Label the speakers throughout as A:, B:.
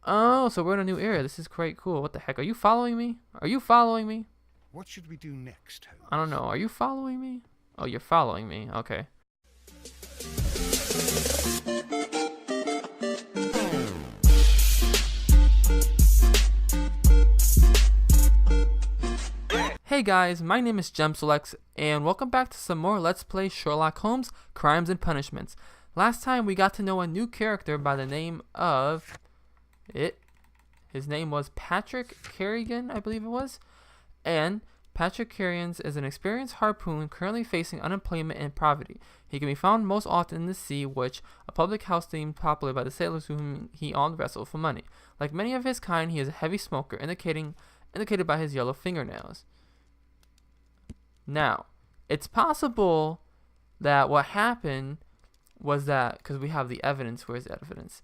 A: Oh, so we're in a new area. This is quite cool. What the heck? Are you following me? Are you following me?
B: What should we do next,
A: I don't
B: Holmes?
A: know. Are you following me? Oh, you're following me. Okay. Hey guys, my name is JemSoulex, and welcome back to some more Let's Play Sherlock Holmes Crimes and Punishments. Last time we got to know a new character by the name of his name was Patrick Kerrigan, I believe it was. And Patrick Kerrigan is an experienced harpoon currently facing unemployment and poverty. He can be found most often in the sea, which a public house deemed popular by the sailors whom he owned wrestled for money. Like many of his kind, he is a heavy smoker, indicated by his yellow fingernails. Now, it's possible that what happened was that, because we have the evidence, where's the evidence?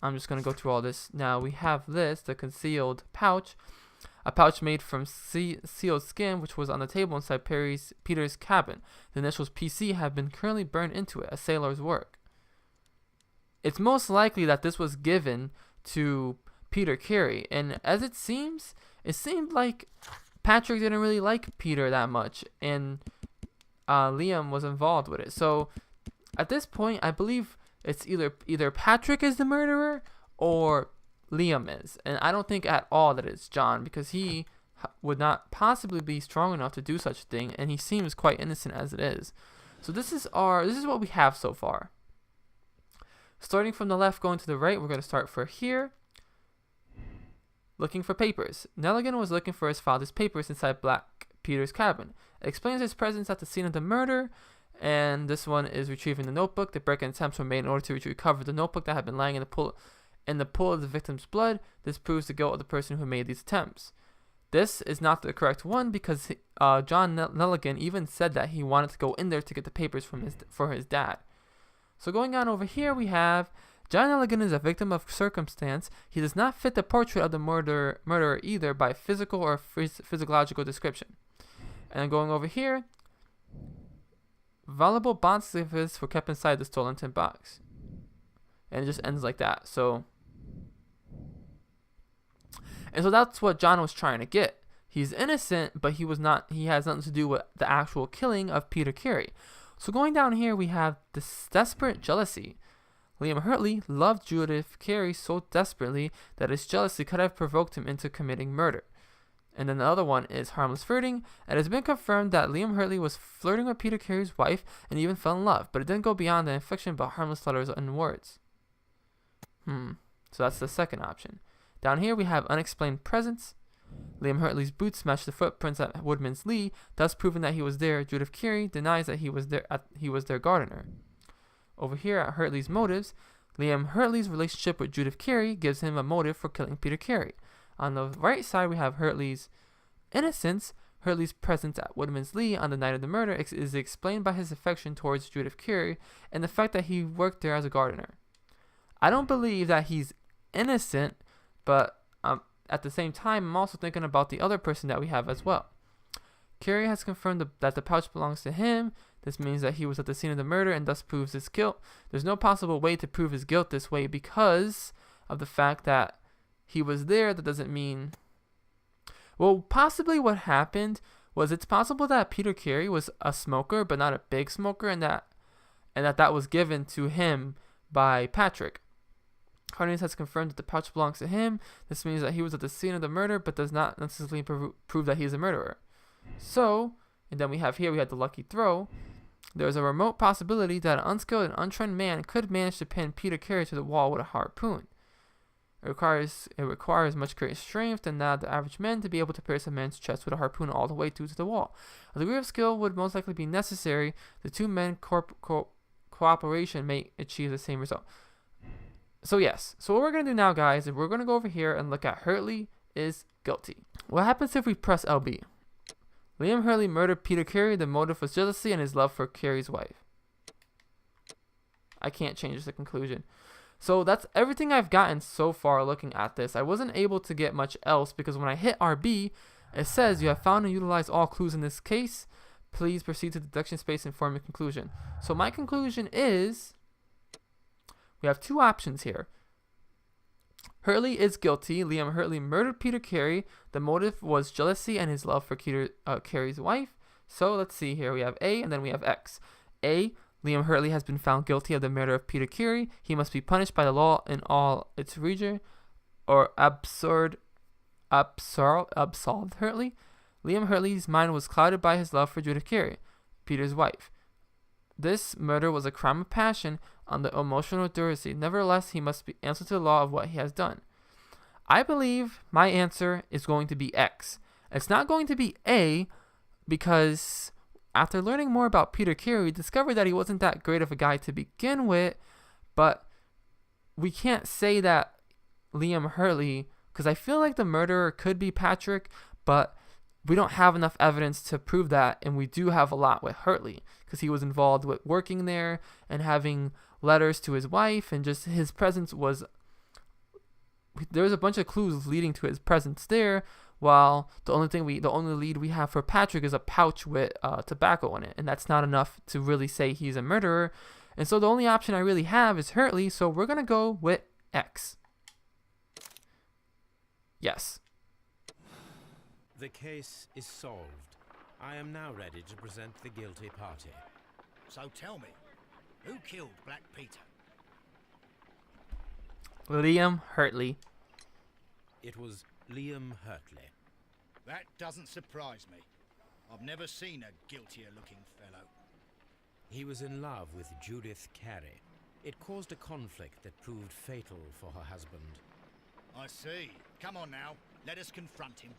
A: I'm just going to go through all this. Now, we have this, the concealed pouch, a pouch made from sealed skin, which was on the table inside Peter's cabin. The initials PC have been currently burned into it, a sailor's work. It's most likely that this was given to Peter Carey, and as it seemed like Patrick didn't really like Peter that much, and Liam was involved with it. So at this point, I believe it's either Patrick is the murderer or Liam is, and I don't think at all that it's John, because he would not possibly be strong enough to do such a thing, and he seems quite innocent as it is. So this is what we have so far. Starting from the left, going to the right, we're going to start for here. Looking for papers. Nelligan was looking for his father's papers inside Black Peter's cabin. It explains his presence at the scene of the murder, and this one is retrieving the notebook. The break-in attempts were made in order to recover the notebook that had been lying in the pool of the victim's blood. This proves the guilt of the person who made these attempts. This is not the correct one, because John Nelligan even said that he wanted to go in there to get the papers for his dad. So going on over here, we have John Nelligan is a victim of circumstance. He does not fit the portrait of the murderer either by physical or physiological description. And then going over here, valuable bond certificates were kept inside the stolen tin box. And it just ends like that. So that's what John was trying to get. He's innocent, but he has nothing to do with the actual killing of Peter Carey. So going down here, we have this desperate jealousy. Liam Hurtley loved Judith Carey so desperately that his jealousy could have provoked him into committing murder. And then the other one is harmless flirting. It has been confirmed that Liam Hurtley was flirting with Peter Carey's wife and even fell in love, but it didn't go beyond the infliction but harmless letters and words. So that's the second option. Down here we have unexplained presence. Liam Hurtley's boots match the footprints at Woodman's Lee, thus proving that he was there. Judith Carey denies that he was their gardener. Over here at Hurtley's motives, Liam Hurtley's relationship with Judith Carey gives him a motive for killing Peter Carey. On the right side, we have Hurtley's innocence. Hurtley's presence at Woodman's Lee on the night of the murder is explained by his affection towards Judith Carey and the fact that he worked there as a gardener. I don't believe that he's innocent, but at the same time, I'm also thinking about the other person that we have as well. Carey has confirmed that the pouch belongs to him. This means that he was at the scene of the murder and thus proves his guilt. There's no possible way to prove his guilt this way because of the fact that he was there. That doesn't mean... Well, possibly what happened was it's possible that Peter Carey was a smoker, but not a big smoker, and that was given to him by Patrick. Cardenas has confirmed that the pouch belongs to him. This means that he was at the scene of the murder, but does not necessarily prove that he is a murderer. So, and then we have the lucky throw. There is a remote possibility that an unskilled and untrained man could manage to pin Peter Carey to the wall with a harpoon. It requires much greater strength than that of the average man to be able to pierce a man's chest with a harpoon all the way through to the wall. A degree of skill would most likely be necessary. The two men cooperation may achieve the same result. So yes, so what we're going to do now, guys, is we're going to go over here and look at Hurtley is guilty. What happens if we press LB? Liam Hurtley murdered Peter Carey. The motive was jealousy and his love for Carey's wife. I can't change the conclusion. So that's everything I've gotten so far looking at this. I wasn't able to get much else because when I hit RB, it says you have found and utilized all clues in this case. Please proceed to the deduction space and form your conclusion. So my conclusion is we have two options here. Hurley is guilty. Liam Hurley murdered Peter Carey. The motive was jealousy and his love for Carey's wife. So let's see here. We have A and then we have X. A. Liam Hurley has been found guilty of the murder of Peter Carey. He must be punished by the law in all its region, or absolved Hurley. Liam Hurley's mind was clouded by his love for Judith Carey, Peter's wife. This murder was a crime of passion on the emotional durity. Nevertheless, he must be answer to the law of what he has done. I believe my answer is going to be X. It's not going to be A, because after learning more about Peter Carey, we discovered that he wasn't that great of a guy to begin with, but we can't say that Liam Hurley, because I feel like the murderer could be Patrick, but we don't have enough evidence to prove that, and we do have a lot with Hurley, because he was involved with working there and having letters to his wife, and just his presence was, there was a bunch of clues leading to his presence there, while the only lead we have for Patrick is a pouch with tobacco in it, and that's not enough to really say he's a murderer. And so the only option I really have is Hurley, so we're gonna go with X. Yes.
C: The case is solved. I am now ready to present the guilty party.
B: So tell me, who killed Black Peter?
A: Liam Hurley.
C: It was Liam Hurley.
B: That doesn't surprise me. I've never seen a guiltier-looking fellow.
C: He was in love with Judith Carey. It caused a conflict that proved fatal for her husband.
B: I see. Come on now, let us confront him.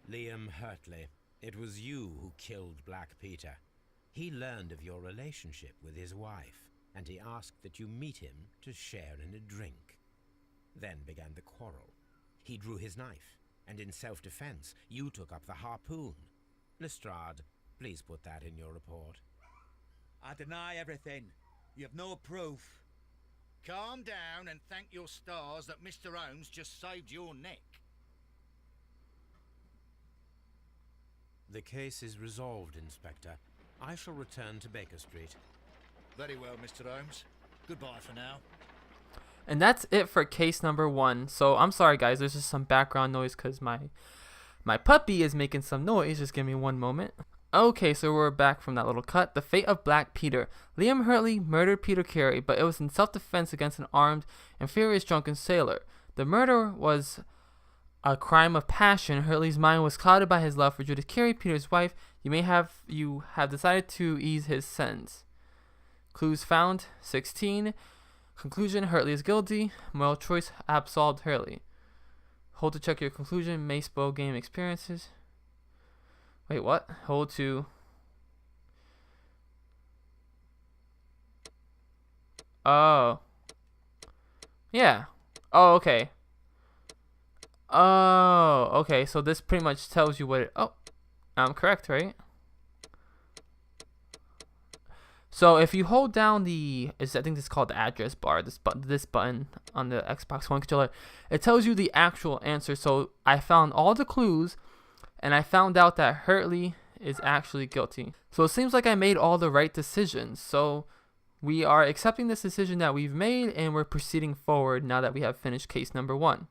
C: Liam Hurley, it was you who killed Black Peter. He learned of your relationship with his wife, and he asked that you meet him to share in a drink. Then began the quarrel. He drew his knife, and in self-defense, you took up the harpoon. Lestrade, please put that in your report.
D: I deny everything. You have no proof.
B: Calm down and thank your stars that Mr. Holmes just saved your neck.
C: The case is resolved, Inspector. I shall return to Baker Street.
B: Very well, Mr. Holmes. Goodbye for now.
A: And that's it for case number 1. So I'm sorry guys, there's just some background noise because my puppy is making some noise. Just give me one moment. Okay, so we're back from that little cut. The fate of Black Peter. Liam Hurley murdered Peter Carey, but it was in self-defense against an armed and furious drunken sailor. The murder was a crime of passion. Hurley's mind was clouded by his love for Judith Carey, Peter's wife. You have decided to ease his sentence. Clues found: 16. Conclusion: Hurley is guilty. Moral choice: absolved Hurley. Hold to check your conclusion. Macebo game experiences. Wait, what? Hold to. Oh. Yeah. Oh, okay. Oh, okay. So this pretty much tells you what it. Oh, I'm correct, right? So if you hold down I think this is called the address bar, this button on the Xbox One controller, it tells you the actual answer. So I found all the clues, and I found out that Hurley is actually guilty. So it seems like I made all the right decisions. So we are accepting this decision that we've made, and we're proceeding forward now that we have finished case number 1.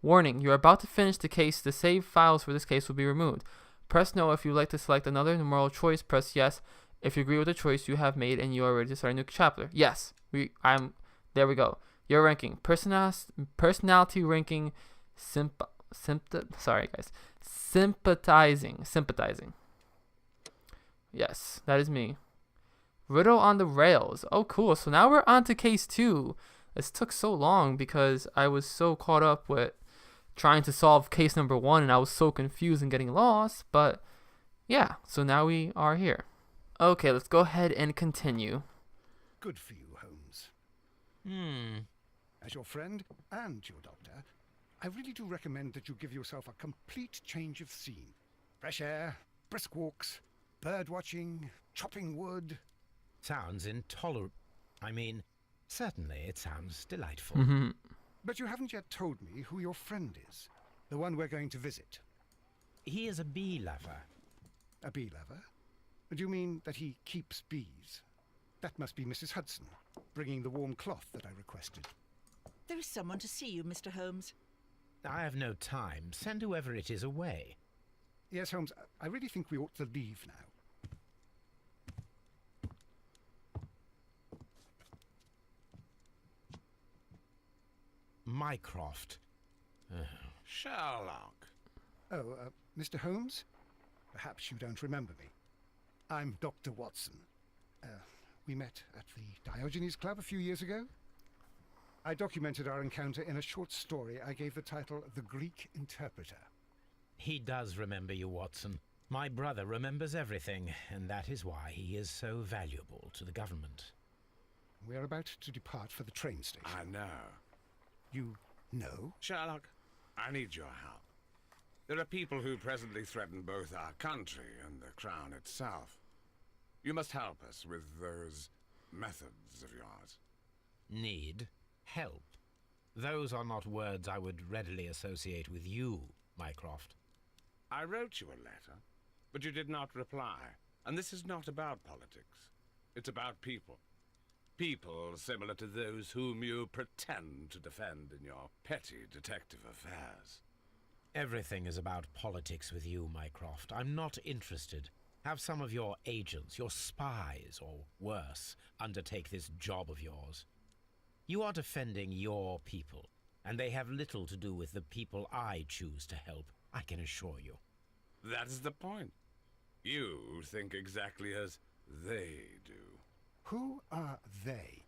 A: Warning, you are about to finish the case. The save files for this case will be removed. Press no if you would like to select another moral choice. Press yes if you agree with the choice you have made and you are ready to start a new chapter. Yes, there we go. Your ranking, personality ranking, sympathizing. Yes, that is me. Riddle on the rails. Oh, cool. So now we're on to case 2. This took so long because I was so caught up with trying to solve case number 1, and I was so confused and getting lost. But yeah, so now we are here. Okay, let's go ahead and continue.
B: Good for you, Holmes. As your friend and your doctor, I really do recommend that you give yourself a complete change of scene. Fresh air, brisk walks, bird watching, chopping wood.
C: Sounds intolerable. I mean, certainly it sounds delightful.
B: But you haven't yet told me who your friend is, the one we're going to visit.
C: He is a bee lover.
B: A bee lover? Do you mean that he keeps bees? That must be Mrs. Hudson, bringing the warm cloth that I requested.
E: There is someone to see you, Mr. Holmes.
C: I have no time. Send whoever it is away.
B: Yes, Holmes, I really think we ought to leave now.
C: Mycroft.
F: Sherlock.
B: Oh, Mr. Holmes? Perhaps you don't remember me. I'm Dr. Watson. We met at the Diogenes Club a few years ago. I documented our encounter in a short story I gave the title The Greek Interpreter.
C: He does remember you, Watson. My brother remembers everything, and that is why he is so valuable to the government.
B: We are about to depart for the train station.
F: I know.
B: You know?
F: Sherlock, I need your help. There are people who presently threaten both our country and the Crown itself. You must help us with those methods of yours.
C: Need? Help? Those are not words I would readily associate with you, Mycroft.
F: I wrote you a letter, but you did not reply. And this is not about politics. It's about people. People similar to those whom you pretend to defend in your petty detective affairs.
C: Everything is about politics with you, Mycroft. I'm not interested. Have some of your agents, your spies, or worse, undertake this job of yours. You are defending your people, and they have little to do with the people I choose to help, I can assure you.
F: That is the point. You think exactly as they do.
B: Who are they?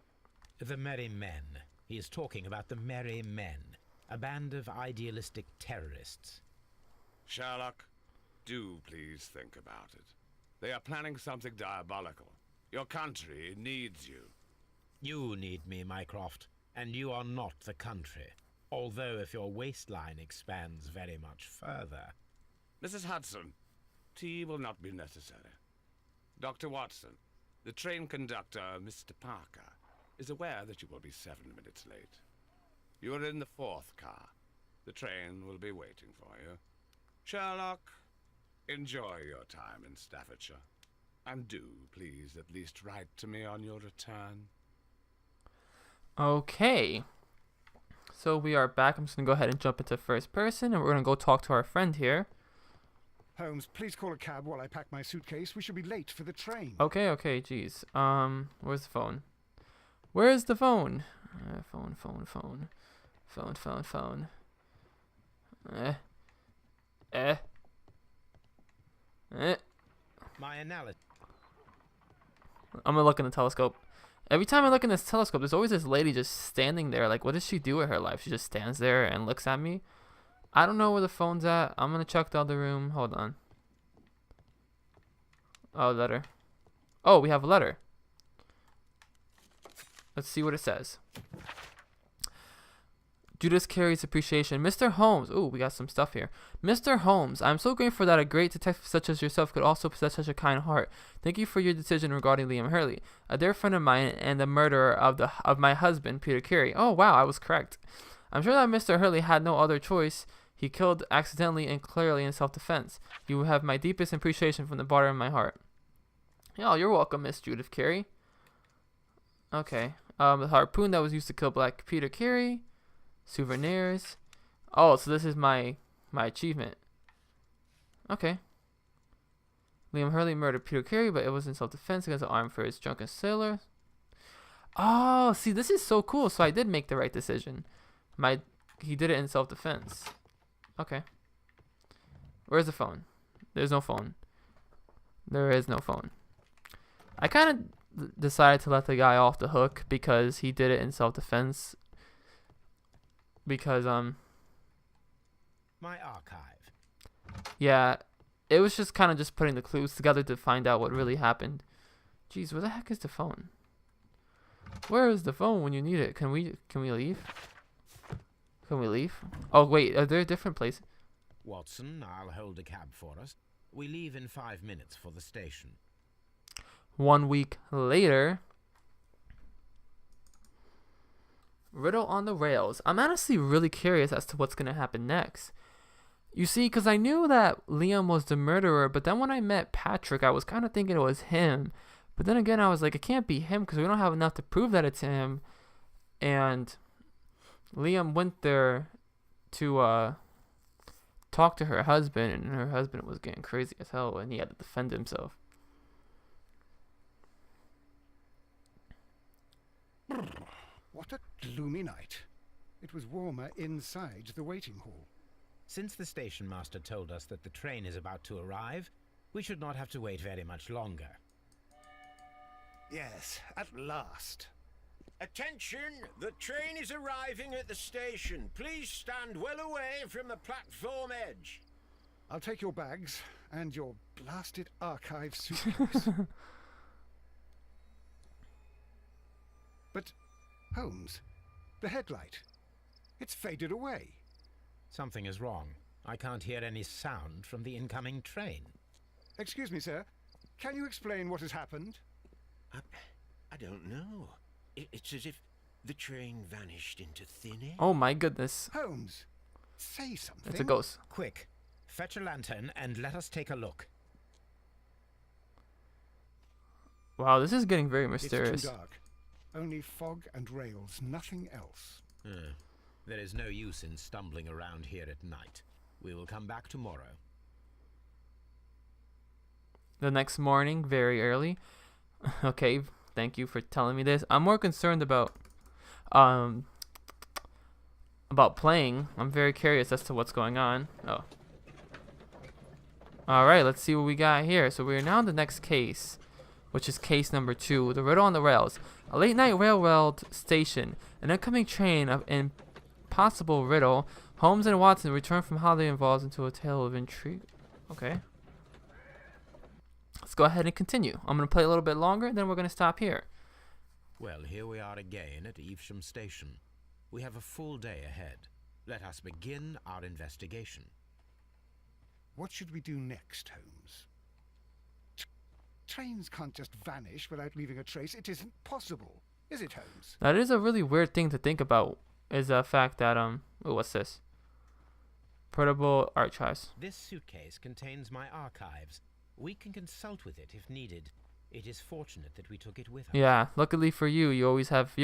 C: The Merry Men. He is talking about the Merry Men, a band of idealistic terrorists.
F: Sherlock, do please think about it. They are planning something diabolical. Your country needs you.
C: You need me, Mycroft, and you are not the country. Although if your waistline expands very much further.
F: Mrs. Hudson, tea will not be necessary. Dr. Watson, the train conductor, Mr. Parker, is aware that you will be 7 minutes late. You are in the 4th car. The train will be waiting for you. Sherlock, enjoy your time in Staffordshire. And do, please, at least write to me on your return.
A: Okay. So we are back. I'm just going to go ahead and jump into first person, and we're going to go talk to our friend here.
B: Holmes, please call a cab while I pack my suitcase. We should be late for the train.
A: Okay, jeez. Where's the phone? Where's the phone? Phone.
C: My analysis.
A: I'm gonna look in the telescope. Every time I look in this telescope, there's always this lady just standing there. Like, what does she do with her life? She just stands there and looks at me. I don't know where the phone's at. I'm gonna check the other room. Hold on. Oh, letter. Oh, we have a letter. Let's see what it says. Judith Carey's appreciation. Mr. Holmes. Ooh, we got some stuff here. Mr. Holmes, I'm so grateful that a great detective such as yourself could also possess such a kind heart. Thank you for your decision regarding Liam Hurley, a dear friend of mine and the murderer of my husband, Peter Carey. Oh, wow, I was correct. I'm sure that Mr. Hurley had no other choice. He killed accidentally and clearly in self-defense. You have my deepest appreciation from the bottom of my heart. Oh, you're welcome, Miss Judith Carey. Okay. The harpoon that was used to kill Black Peter Carey. Souvenirs. Oh, so this is my achievement. Okay. Liam Hurley murdered Peter Carey, but it was in self-defense against an arm for his drunken sailor. Oh, see, this is so cool. So I did make the right decision. He did it in self-defense. Okay. Where's the phone? There's no phone. There is no phone. I kind of decided to let the guy off the hook because he did it in self-defense. Because,
C: My archive.
A: yeah, it was just kind of just putting the clues together to find out what really happened. Jeez, where the heck is the phone? Where is the phone when you need it? Can we leave? Can we leave? Oh, wait, are there different places?
C: Watson, I'll hold a cab for us. We leave in 5 minutes for the station.
A: 1 week later. Riddle on the rails. I'm honestly really curious as to what's going to happen next. You see, because I knew that Liam was the murderer, but then when I met Patrick, I was kind of thinking it was him. But then again, I was like, it can't be him because we don't have enough to prove that it's him. And Liam went there to talk to her husband, and her husband was getting crazy as hell, and he had to defend himself.
B: What a gloomy night. It was warmer inside the waiting hall.
C: Since the station master told us that the train is about to arrive, we should not have to wait very much longer.
B: Yes, at last.
G: Attention! The train is arriving at the station. Please stand well away from the platform edge.
B: I'll take your bags and your blasted archive suitcase. But, Holmes, the headlight. It's faded away.
C: Something is wrong. I can't hear any sound from the incoming train.
B: Excuse me, sir. Can you explain what has happened?
G: I don't know. It's as if the train vanished into thin air.
A: Oh my goodness.
B: Holmes, say something.
A: It's a ghost.
C: Quick, fetch a lantern and let us take a look.
A: Wow, this is getting very mysterious.
B: It's too dark. Only fog and rails, nothing else.
C: There is no use in stumbling around here at night. We will come back tomorrow.
A: The next morning, very early. Okay, thank you for telling me this. I'm more concerned about playing. I'm very curious as to what's going on. Oh. Alright, let's see what we got here. So we're now in the next case, which is case number 2, the riddle on the rails. A late night railroad station, an incoming train of impossible riddle. Holmes and Watson return from holiday involves into a tale of intrigue. Okay. Let's go ahead and continue. I'm going to play a little bit longer, then we're going to stop here.
C: Well, here we are again at Evesham Station. We have a full day ahead. Let us begin our investigation.
B: What should we do next, Holmes? Trains can't just vanish without leaving a trace. It isn't possible. Is it, Holmes?
A: That is a really weird thing to think about, is the fact that, oh, what's this? Portable archives.
C: This suitcase contains my archives. We can consult with it if needed. It is fortunate that we took it with us.
A: Yeah, luckily for you, you're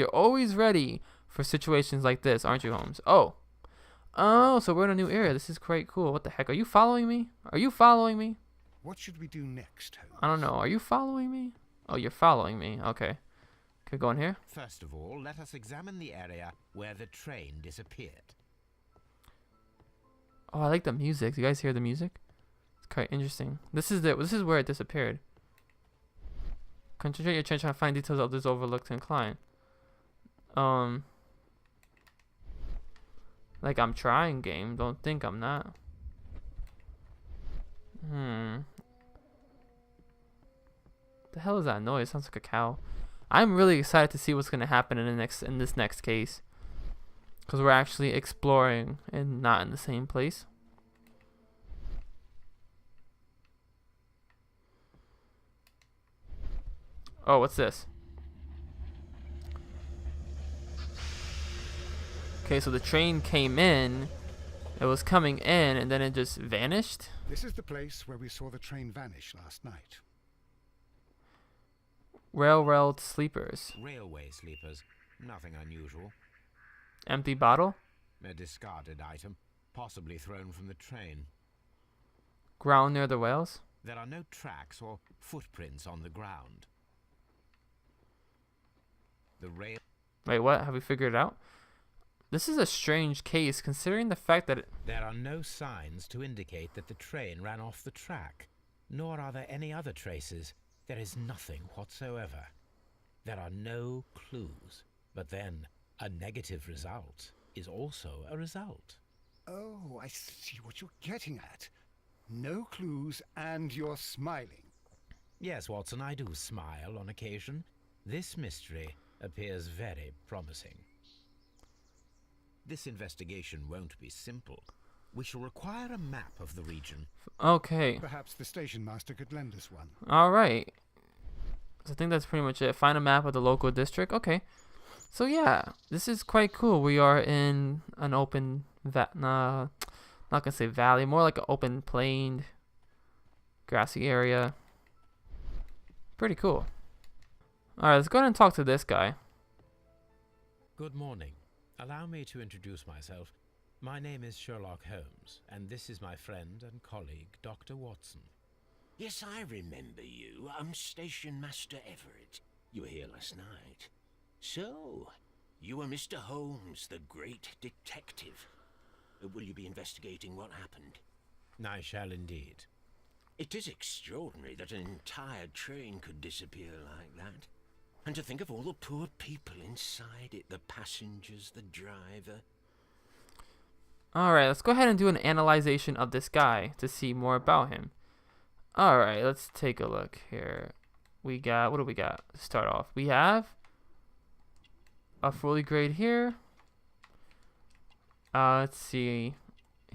A: always ready for situations like this, aren't you, Holmes? Oh, so we're in a new area. This is quite cool. What the heck? Are you following me? Are you following me?
B: What should we do next, Holmes?
A: I don't know. Are you following me? Oh, you're following me. Okay. Could go in here.
C: First of all, let us examine the area where the train disappeared.
A: Oh, I like the music. Do you guys hear the music? It's quite interesting. This is where it disappeared. Concentrate your attention trying to find details of this overlooked incline. Like I'm trying, game. Don't think I'm not. The hell is that noise? Sounds like a cow. I'm really excited to see what's gonna happen in this next case, because we're actually exploring and not in the same place. Oh, what's this? Okay, so the train came in. It was coming in, and then it just vanished.
B: This is the place where we saw the train vanish last night.
A: Railroad sleepers.
C: Railway sleepers. Nothing unusual.
A: Empty bottle.
C: A discarded item, possibly thrown from the train.
A: Ground near the rails.
C: There are no tracks or footprints on the ground. The rail...
A: Wait, what? Have we figured it out? This is a strange case, considering the fact that
C: There are no signs to indicate that the train ran off the track, nor are there any other traces. There is nothing whatsoever. There are no clues. But then, a negative result is also a result.
B: Oh, I see what you're getting at. No clues, and you're smiling.
C: Yes, Watson, I do smile on occasion. This mystery appears very promising. This investigation won't be simple. We shall require a map of the region.
A: Okay.
B: Perhaps the station master could lend us one.
A: Alright. So I think that's pretty much it. Find a map of the local district. Okay. So yeah, this is quite cool. We are in an open, not gonna say valley, more like an open plain, grassy area. Pretty cool. Alright, let's go ahead and talk to this guy.
C: Good morning. Allow me to introduce myself. My name is Sherlock Holmes, and this is my friend and colleague, Dr. Watson.
G: Yes, I remember you. I'm Station Master Everett. You were here last night. So, you are Mr. Holmes, the great detective. Will you be investigating what happened?
C: I shall indeed.
G: It is extraordinary that an entire train could disappear like that. And to think of all the poor people inside it, the passengers, the driver.
A: Alright, let's go ahead and do an analyzation of this guy to see more about him. Alright, let's take a look here. We got, what do we got to start off? We have a fully grade here. Let's see.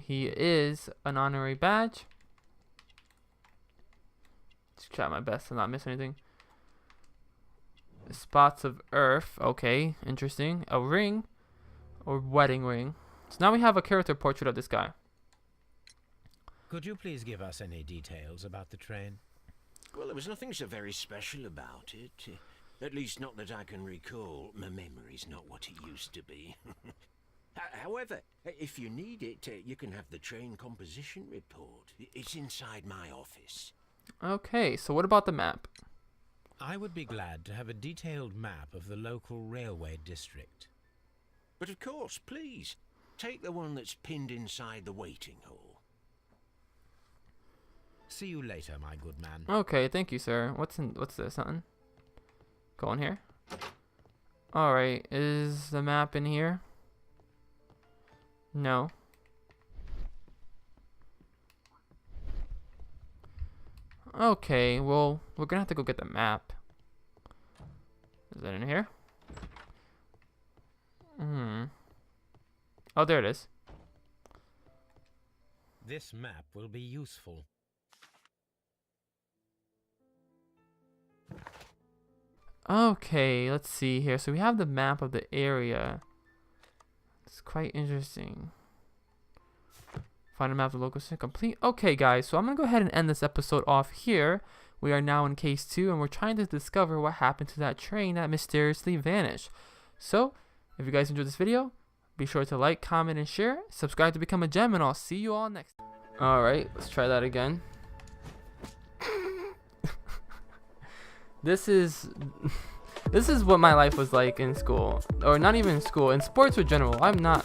A: He is an honorary badge. Let's try my best to not miss anything. Spots of earth. Okay, interesting. A ring or wedding ring. So now we have a character portrait of this guy.
C: Could you please give us any details about the train?
G: Well, there was nothing so very special about it. At least not that I can recall. My memory's not what it used to be. However, if you need it, you can have the train composition report. It's inside my office.
A: Okay, so what about the map?
C: I would be glad to have a detailed map of the local railway district.
G: But of course, please, take the one that's pinned inside the waiting hall.
C: See you later, my good man.
A: Okay, thank you, sir. What's this? Something? Go in here. Alright, is the map in here? No. Okay, well, we're gonna have to go get the map. Is that in here? Oh, there it is.
C: This map will be useful.
A: Okay, let's see here. So we have the map of the area. It's quite interesting. Find a map of the local city complete. Okay, guys, so I'm going to go ahead and end this episode off here. We are now in case 2, and we're trying to discover what happened to that train that mysteriously vanished. So, if you guys enjoyed this video, be sure to like, comment, and share. Subscribe to become a gem, and I'll see you all next time. Alright, let's try that again. This is what my life was like in school. Or not even in school, in sports in general. I'm not